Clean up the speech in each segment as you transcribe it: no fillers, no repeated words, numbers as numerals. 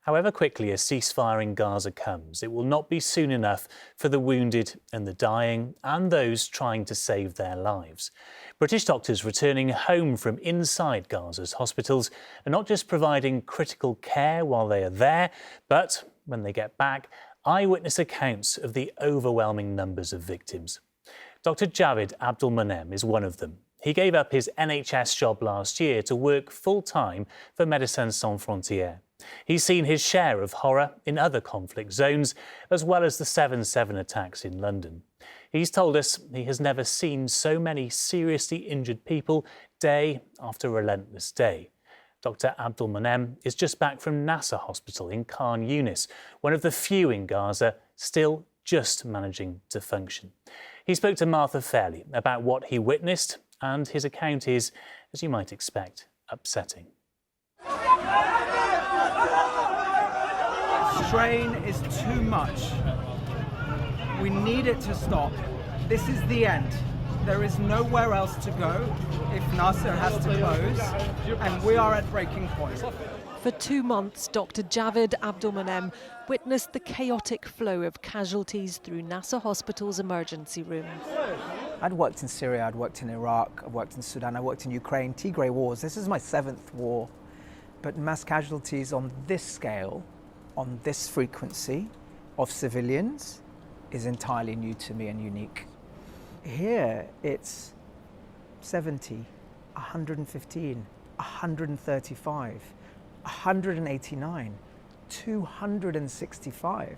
However quickly a ceasefire in Gaza comes, it will not be soon enough for the wounded and the dying and those trying to save their lives. British doctors returning home from inside Gaza's hospitals are not just providing critical care while they are there, but when they get back, eyewitness accounts of the overwhelming numbers of victims. Dr. Javid Abdelmoneim is one of them. He gave up his NHS job last year to work full-time for Médecins Sans Frontières. He's seen his share of horror in other conflict zones, as well as the 7/7 attacks in London. He's told us he has never seen so many seriously injured people day after relentless day. Dr. Abdelmoneim is just back from Nasser Hospital in Khan Yunis, one of the few in Gaza still just managing to function. He spoke to Martha Fairley about what he witnessed, and his account is, as you might expect, upsetting. Strain is too much. We need it to stop. This is the end. There is nowhere else to go if Nasser has to close, and we are at breaking point. For 2 months, Dr. Javid Abdelmoneim witnessed the chaotic flow of casualties through Nasser Hospital's emergency room. I'd worked in Syria, I'd worked in Iraq, I've worked in Sudan, I worked in Ukraine, Tigray wars. This is my 7th war. But mass casualties on this scale, on this frequency of civilians is entirely new to me and unique. Here it's 70, 115, 135, 189, 265,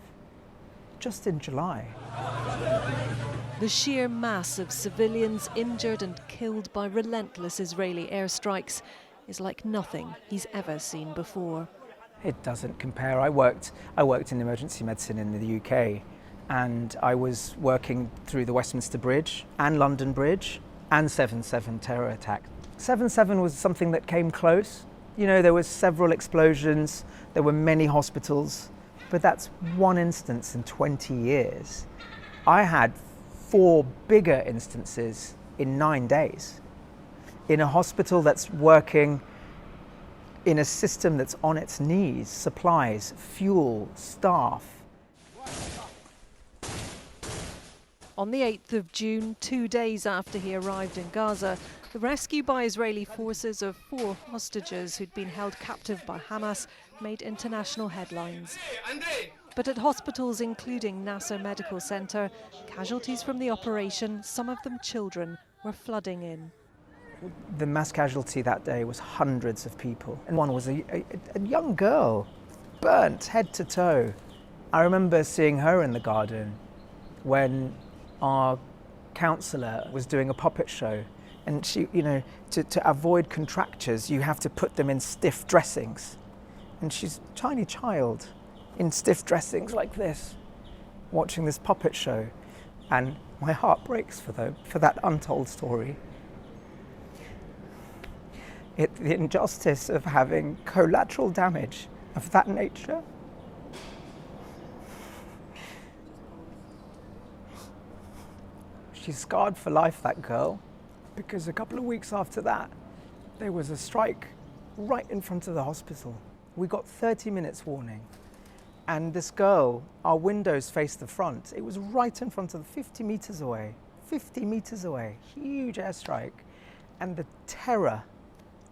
just in July. The sheer mass of civilians injured and killed by relentless Israeli airstrikes is like nothing he's ever seen before. It doesn't compare. I worked in emergency medicine in the UK, and I was working through the Westminster Bridge and London Bridge and 7/7 terror attack. 7/7 was something that came close. You know, there was several explosions, there were many hospitals, but that's one instance in 20 years. I had 4 bigger instances in 9 days in a hospital that's working in a system that's on its knees, supplies, fuel, staff. On the 8th of June, 2 days after he arrived in Gaza, the rescue by Israeli forces of 4 hostages who'd been held captive by Hamas made international headlines. But at hospitals including Nasser Medical Center, casualties from the operation, some of them children, were flooding in. The mass casualty that day was hundreds of people. And one was a young girl, burnt head to toe. I remember seeing her in the garden when our counsellor was doing a puppet show. And she, you know, to avoid contractures, you have to put them in stiff dressings. And she's a tiny child in stiff dressings like this, watching this puppet show. And my heart breaks for that untold story. The injustice of having collateral damage of that nature. She's scarred for life, that girl, because a couple of weeks after that, there was a strike right in front of the hospital. We got 30 minutes warning. And this girl, our windows faced the front. It was right in front of 50 meters away, huge airstrike. And the terror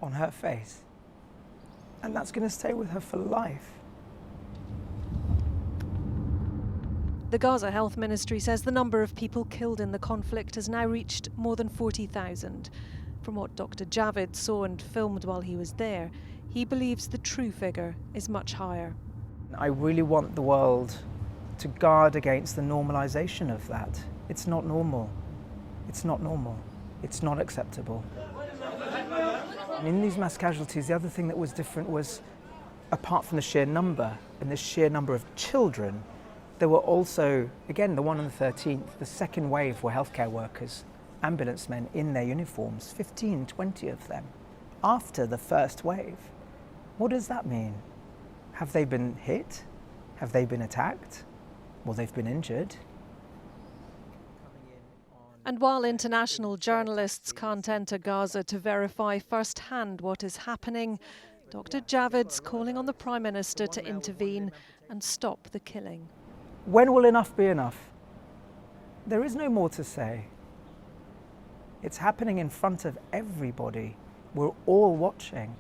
on her face. And that's going to stay with her for life. The Gaza Health Ministry says the number of people killed in the conflict has now reached more than 40,000. From what Dr. Javid saw and filmed while he was there, he believes the true figure is much higher. I really want the world to guard against the normalization of that. It's not normal. It's not normal. It's not acceptable. And in these mass casualties, the other thing that was different was, apart from the sheer number and the sheer number of children, there were also, again, the one on the 13th, the second wave were healthcare workers, ambulance men in their uniforms, 15, 20 of them, after the first wave. What does that mean? Have they been hit? Have they been attacked? Well, they've been injured. And while international journalists can't enter Gaza to verify firsthand what is happening, Dr. Javid's calling on the Prime Minister to intervene and stop the killing. When will enough be enough? There is no more to say. It's happening in front of everybody. We're all watching.